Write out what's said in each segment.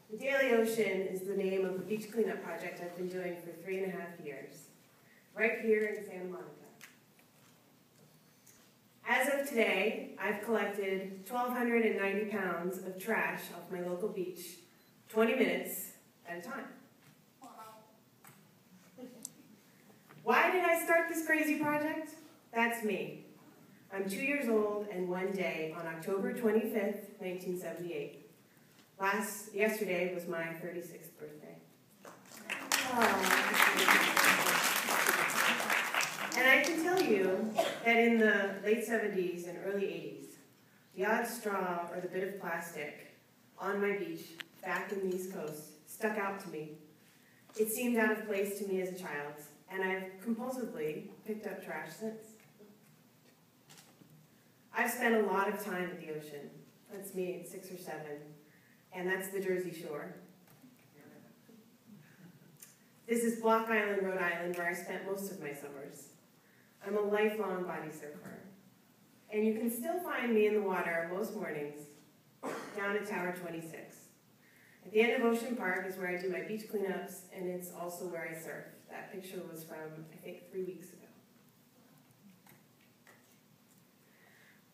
The Daily Ocean is the name of a beach cleanup project I've been doing for 3.5 years, right here in Santa Monica. As of today, I've collected 1,290 pounds of trash off my local beach, 20 minutes at a time. Why did I start this crazy project? That's me. I'm 2 years old, and one day, on October 25th, 1978. Yesterday was my 36th birthday. And I can tell you that in the late 70s and early 80s, the odd straw or the bit of plastic on my beach back in the East Coast stuck out to me. It seemed out of place to me as a child, and I've compulsively picked up trash since. I've spent a lot of time at the ocean. That's me at 6 or 7, and that's the Jersey Shore. This is Block Island, Rhode Island, where I spent most of my summers. I'm a lifelong body surfer, and you can still find me in the water most mornings down at Tower 26. At the end of Ocean Park is where I do my beach cleanups, and it's also where I surf. That picture was from, I think, 3 weeks ago.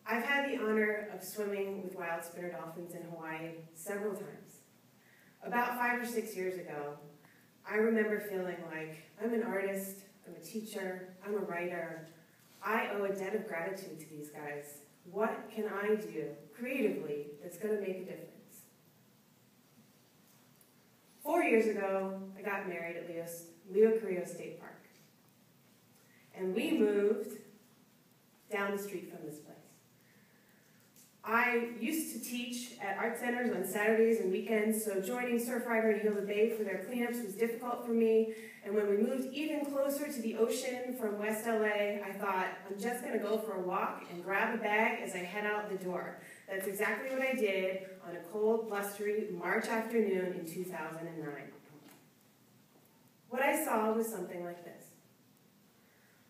I've had the honor of swimming with wild spinner dolphins in Hawaii several times. About 5 or 6 years ago, I remember feeling like I'm an artist, I'm a teacher, I'm a writer. I owe a debt of gratitude to these guys. What can I do creatively that's going to make a difference? 4 years ago, I got married at Leo Carrillo State Park. And we moved down the street from this place. I used to teach at art centers on Saturdays and weekends, so joining Surfrider and Heal the Bay for their cleanups was difficult for me. And when we moved even closer to the ocean from West LA, I thought, I'm just going to go for a walk and grab a bag as I head out the door. That's exactly what I did on a cold, blustery March afternoon in 2009. What I saw was something like this.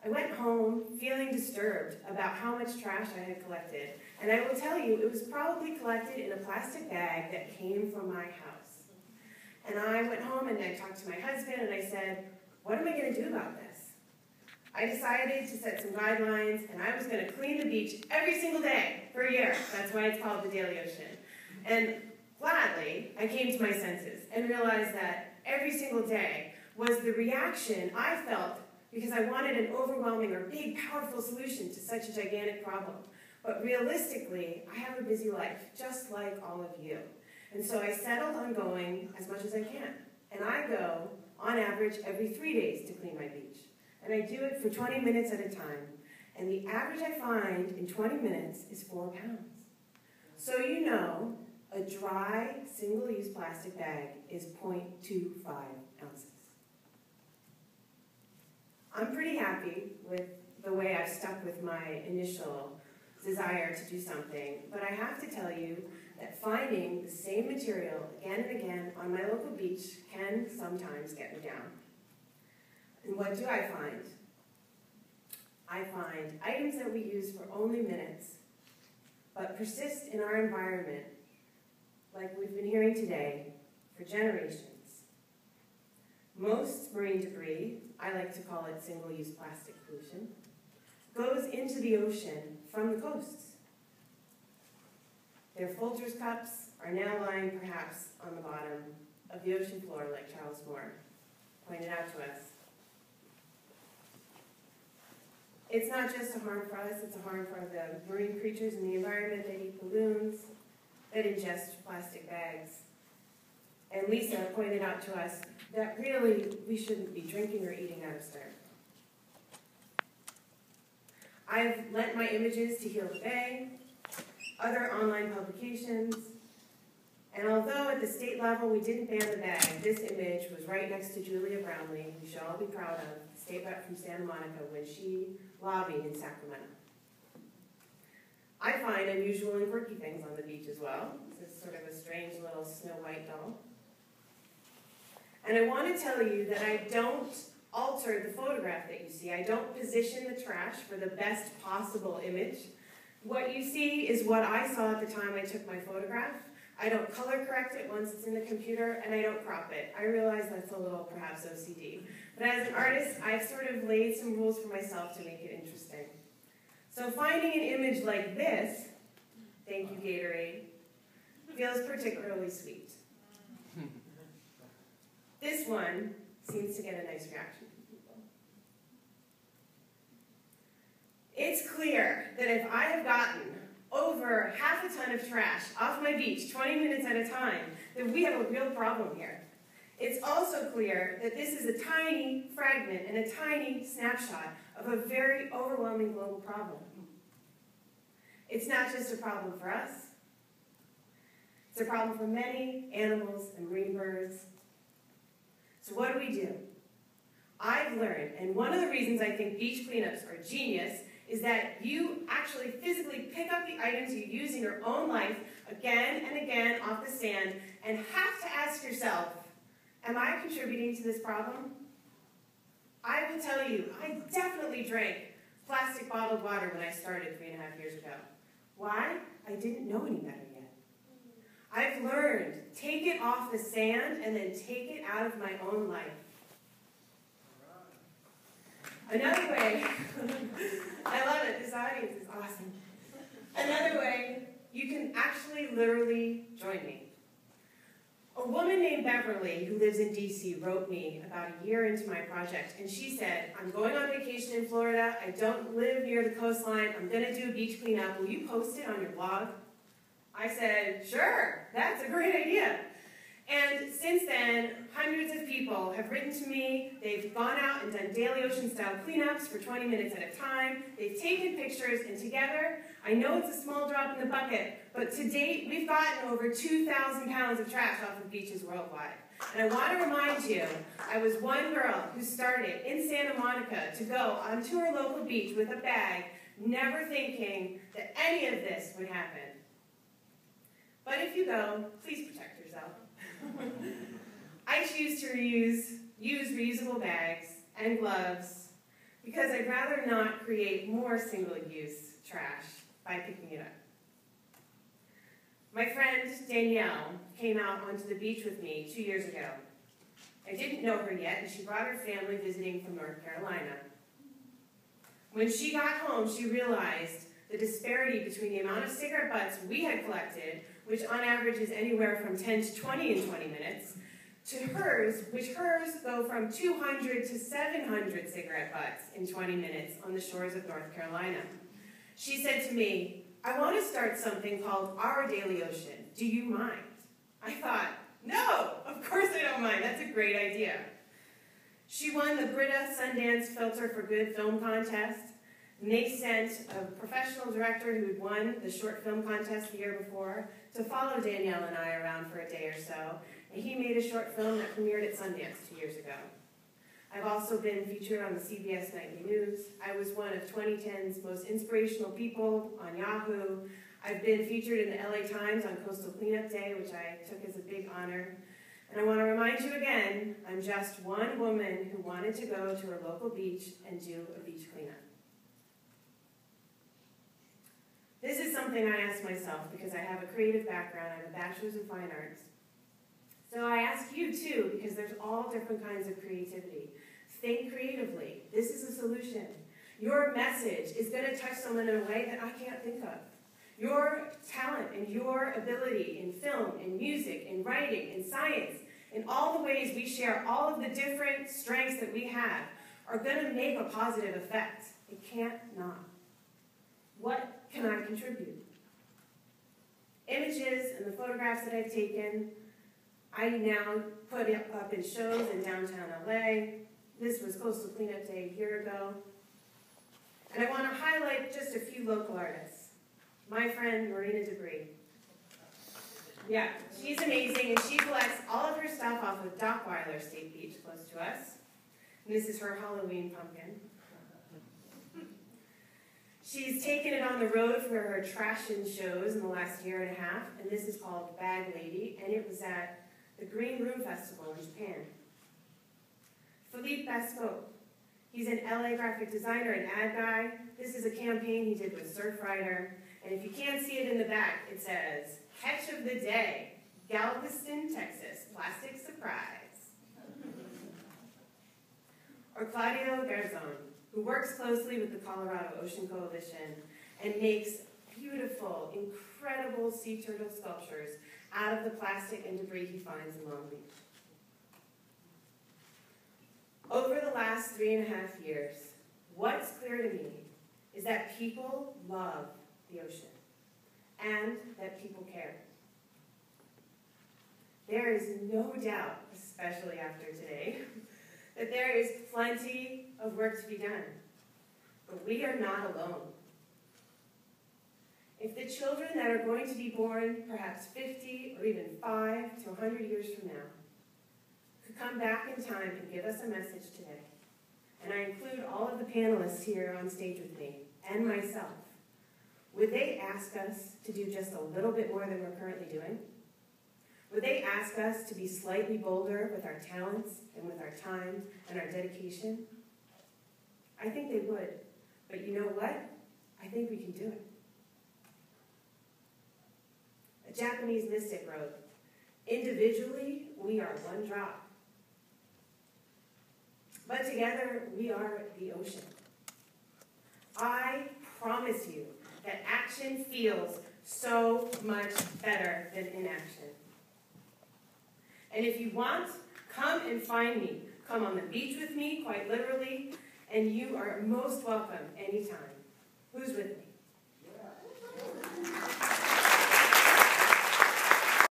I went home feeling disturbed about how much trash I had collected. And I will tell you, it was probably collected in a plastic bag that came from my house. And I went home and I talked to my husband and I said, what am I going to do about this? I decided to set some guidelines, and I was going to clean the beach every single day for a year. That's why it's called the Daily Ocean. And gladly, I came to my senses and realized that every single day was the reaction I felt because I wanted an overwhelming or big, powerful solution to such a gigantic problem. But realistically, I have a busy life, just like all of you. And so I settled on going as much as I can. And I go, on average, every 3 days to clean my beach. And I do it for 20 minutes at a time. And the average I find in 20 minutes is 4 pounds. So you know, a dry, single-use plastic bag is 0.25 ounces. I'm pretty happy with the way I've stuck with my initial desire to do something, but I have to tell you that finding the same material again and again on my local beach can sometimes get me down. And what do I find? I find items that we use for only minutes, but persist in our environment, like we've been hearing today, for generations. Most marine debris, I like to call it single-use plastic pollution, goes into the ocean from the coasts. Their Folgers cups are now lying perhaps on the bottom of the ocean floor, like Charles Moore pointed out to us. It's not just a harm for us, it's a harm for the marine creatures in the environment that eat balloons, that ingest plastic bags. And Lisa pointed out to us that really we shouldn't be drinking or eating out of stern. I've lent my images to Heal the Bay, other online publications, and although at the state level we didn't ban the bag, this image was right next to Julia Brownlee, who you should all be proud of, the state rep from Santa Monica, when she lobbied in Sacramento. I find unusual and quirky things on the beach as well. This is sort of a strange little Snow White doll. And I want to tell you that I don't alter the photograph that you see. I don't position the trash for the best possible image. What you see is what I saw at the time I took my photograph, I don't color correct it once it's in the computer, and I don't crop it. I realize that's a little, perhaps, OCD. But as an artist, I've sort of laid some rules for myself to make it interesting. So finding an image like this, thank you, Gatorade, feels particularly sweet. This one seems to get a nice reaction from people. It's clear that if I have gotten over half a ton of trash off my beach 20 minutes at a time, then we have a real problem here. It's also clear that this is a tiny fragment and a tiny snapshot of a very overwhelming global problem. It's not just a problem for us. It's a problem for many animals and marine birds. So what do? I've learned, and one of the reasons I think beach cleanups are genius is that you actually physically pick up the items you use in your own life again and again off the sand and have to ask yourself, am I contributing to this problem? I will tell you, I definitely drank plastic bottled water when I started 3.5 years ago. Why? I didn't know any better yet. I've learned, take it off the sand and then take it out of my own life. Another way, I love it, this audience is awesome. Another way, you can actually literally join me. A woman named Beverly, who lives in DC, wrote me about a year into my project, and she said, I'm going on vacation in Florida, I don't live near the coastline, I'm going to do a beach cleanup, will you post it on your blog? I said, sure, that's a great idea. And since then, hundreds of people have written to me. They've gone out and done daily ocean-style cleanups for 20 minutes at a time. They've taken pictures, and together, I know it's a small drop in the bucket, but to date, we've gotten over 2,000 pounds of trash off of beaches worldwide. And I want to remind you, I was one girl who started in Santa Monica to go onto her local beach with a bag, never thinking that any of this would happen. But if you go, please protect yourself. I choose to use reusable bags and gloves because I'd rather not create more single-use trash by picking it up. My friend Danielle came out onto the beach with me 2 years ago. I didn't know her yet, and she brought her family visiting from North Carolina. When she got home, she realized the disparity between the amount of cigarette butts we had collected, which on average is anywhere from 10 to 20 in 20 minutes, to hers, which hers go from 200 to 700 cigarette butts in 20 minutes on the shores of North Carolina. She said to me, I want to start something called Our Daily Ocean. Do you mind? I thought, no, of course I don't mind. That's a great idea. She won the Brita Sundance Filter for Good film contest. And they sent a professional director who had won the short film contest the year before to follow Danielle and I around for a day or so. And he made a short film that premiered at Sundance 2 years ago. I've also been featured on the CBS Nightly News. I was one of 2010's most inspirational people on Yahoo. I've been featured in the LA Times on Coastal Cleanup Day, which I took as a big honor. And I want to remind you again, I'm just one woman who wanted to go to her local beach and do a beach cleanup. This is something I ask myself because I have a creative background. I have a bachelor's in fine arts. So I ask you too, because there's all different kinds of creativity. Think creatively. This is a solution. Your message is going to touch someone in a way that I can't think of. Your talent and your ability in film, in music, in writing, in science, in all the ways we share all of the different strengths that we have are going to make a positive effect. It can't not. What can I contribute? Images and the photographs that I've taken, I now put up in shows in downtown LA. This was Coastal Cleanup Day a year ago. And I want to highlight just a few local artists. My friend, Marina Debris. Yeah, she's amazing, and she collects all of her stuff off of Dockweiler State Beach, close to us. And this is her Halloween pumpkin. She's taken it on the road for her trash-in shows in the last year and a half, and this is called Bag Lady, and it was at the Green Room Festival in Japan. Philippe Bascote. He's an LA graphic designer and ad guy. This is a campaign he did with Surfrider, and if you can't see it in the back, it says, Catch of the day, Galveston, Texas, plastic surprise. Or Claudio Garzon, who works closely with the Colorado Ocean Coalition and makes beautiful, incredible sea turtle sculptures out of the plastic and debris he finds in Long Beach. Over the last 3.5 years, what's clear to me is that people love the ocean and that people care. There is no doubt, especially after today, that there is plenty of work to be done. But we are not alone. If the children that are going to be born perhaps 50 or even 5 to 100 years from now could come back in time and give us a message today, and I include all of the panelists here on stage with me and myself, would they ask us to do just a little bit more than we're currently doing? Would they ask us to be slightly bolder with our talents and with our time and our dedication? I think they would. But you know what? I think we can do it. A Japanese mystic wrote, "Individually, we are one drop. But together, we are the ocean." I promise you that action feels so much better than inaction. And if you want, come and find me. Come on the beach with me, quite literally, and you are most welcome anytime. Who's with me?